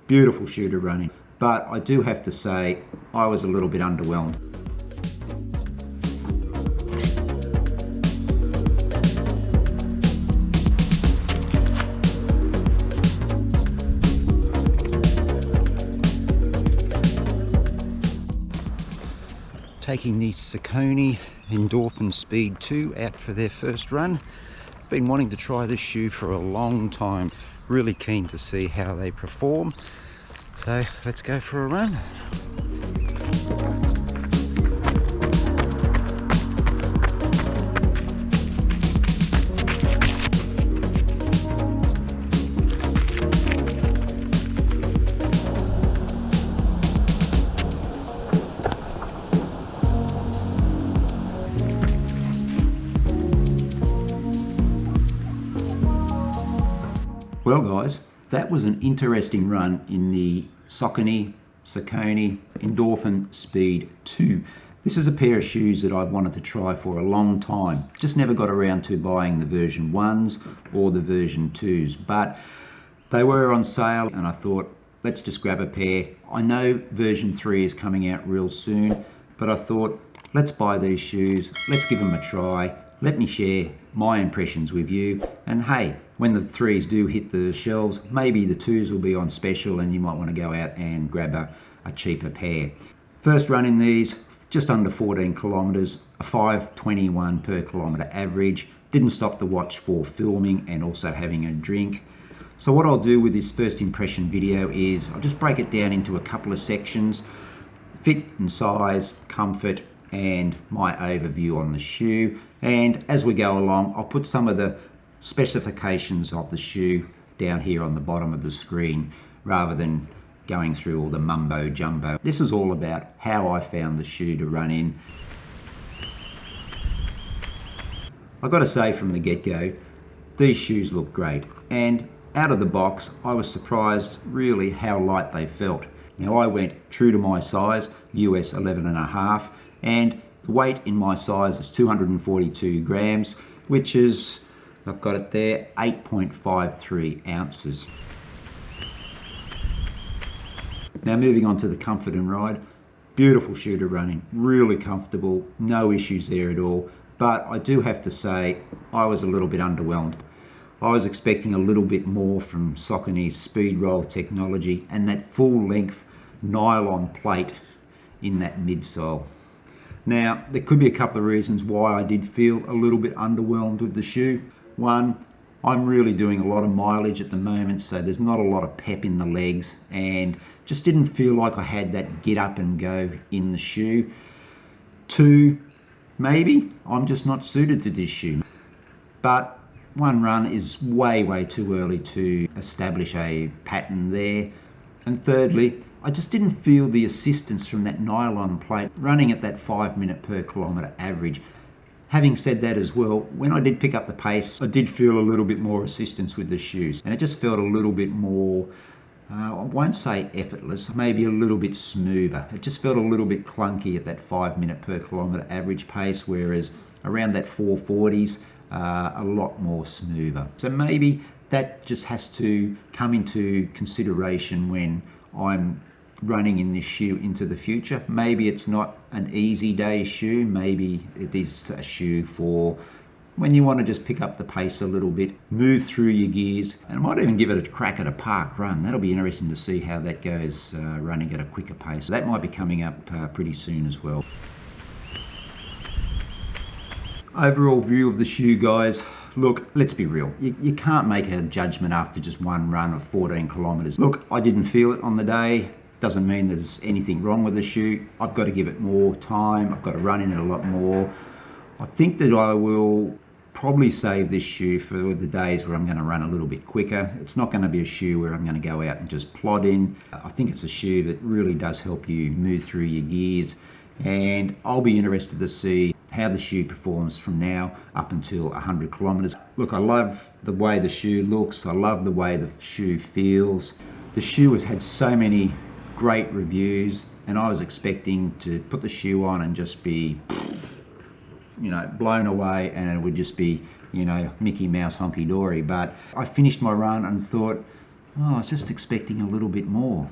Beautiful shoe to run in. But I do have to say, I was a little bit underwhelmed. Taking the Saucony Endorphin Speed 2 out for their first run. Been wanting to try this shoe for a long time. Really keen to see how they perform. So let's go for a run. Well guys, that was an interesting run in the Saucony Endorphin Speed 2. This is a pair of shoes that I've wanted to try for a long time. Just never got around to buying the version 1s or the version 2s, but they were on sale and I thought, let's just grab a pair. I know version 3 is coming out real soon, but I thought, let's buy these shoes, let's give them a try. Let me share my impressions with you, and hey, when the 3s do hit the shelves, maybe the 2s will be on special and you might want to go out and grab a cheaper pair. First run in these, just under 14 kilometers, a 5:21 per kilometer average. Didn't stop the watch for filming and also having a drink. So what I'll do with this first impression video is I'll just break it down into a couple of sections: fit and size, comfort, and my overview on the shoe. And as we go along, I'll put some of the specifications of the shoe down here on the bottom of the screen rather than going through all the mumbo jumbo. This is all about how I found the shoe to run in. I've got to say from the get-go, these shoes look great, and out of the box I was surprised really how light they felt. Now I went true to my size, US 11.5, and the weight in my size is 242 grams, which is, I've got it there, 8.53 ounces. Now moving on to the comfort and ride. Beautiful shoe to run in, really comfortable, no issues there at all. But I do have to say, I was a little bit underwhelmed. I was expecting a little bit more from Saucony's Speed Roll technology and that full length nylon plate in that midsole. Now, there could be a couple of reasons why I did feel a little bit underwhelmed with the shoe. One, I'm really doing a lot of mileage at the moment, so there's not a lot of pep in the legs and just didn't feel like I had that get up and go in the shoe. Two, maybe I'm just not suited to this shoe. But one run is way too early to establish a pattern there. And thirdly, I just didn't feel the assistance from that nylon plate running at that 5 minute per kilometer average. Having said that as well, when I did pick up the pace, I did feel a little bit more assistance with the shoes, and it just felt a little bit more, I won't say effortless, maybe a little bit smoother. It just felt a little bit clunky at that 5 minute per kilometer average pace, whereas around that 440s, a lot more smoother. So maybe that just has to come into consideration when I'm running in this shoe into the future. Maybe it's not an easy day shoe, maybe it is a shoe for when you want to just pick up the pace a little bit, move through your gears, and I might even give it a crack at a park run. That'll be interesting to see how that goes running at a quicker pace. That might be coming up pretty soon as well. Overall view of the shoe, guys. Look, let's be real. You can't make a judgment after just one run of 14 kilometers. Look, I didn't feel it on the day. Doesn't mean there's anything wrong with the shoe. I've got to give it more time. I've got to run in it a lot more. I think that I will probably save this shoe for the days where I'm going to run a little bit quicker. It's not going to be a shoe where I'm going to go out and just plod in. I think it's a shoe that really does help you move through your gears, and I'll be interested to see how the shoe performs from now up until 100 kilometers. Look, I love the way the shoe looks. I love the way the shoe feels. The shoe has had so many great reviews, and I was expecting to put the shoe on and just be, you know, blown away, and it would just be, you know, Mickey Mouse honky dory. But I finished my run and thought, Oh, I was just expecting a little bit more.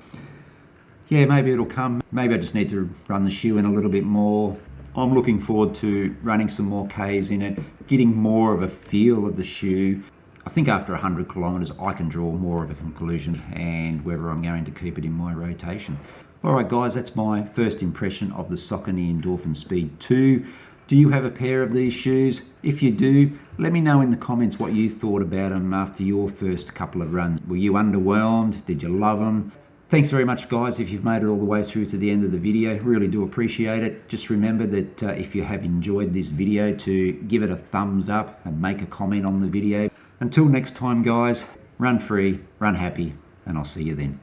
Yeah, maybe it'll come. Maybe I just need to run the shoe in a little bit more. I'm looking forward to running some more Ks in it, getting more of a feel of the shoe. I think after 100 kilometres I can draw more of a conclusion and whether I'm going to keep it in my rotation. Alright guys, that's my first impression of the Saucony Endorphin Speed 2. Do you have a pair of these shoes? If you do, let me know in the comments what you thought about them after your first couple of runs. Were you underwhelmed? Did you love them? Thanks very much guys if you've made it all the way through to the end of the video. Really do appreciate it. Just remember that if you have enjoyed this video to give it a thumbs up and make a comment on the video. Until next time guys, run free, run happy, and I'll see you then.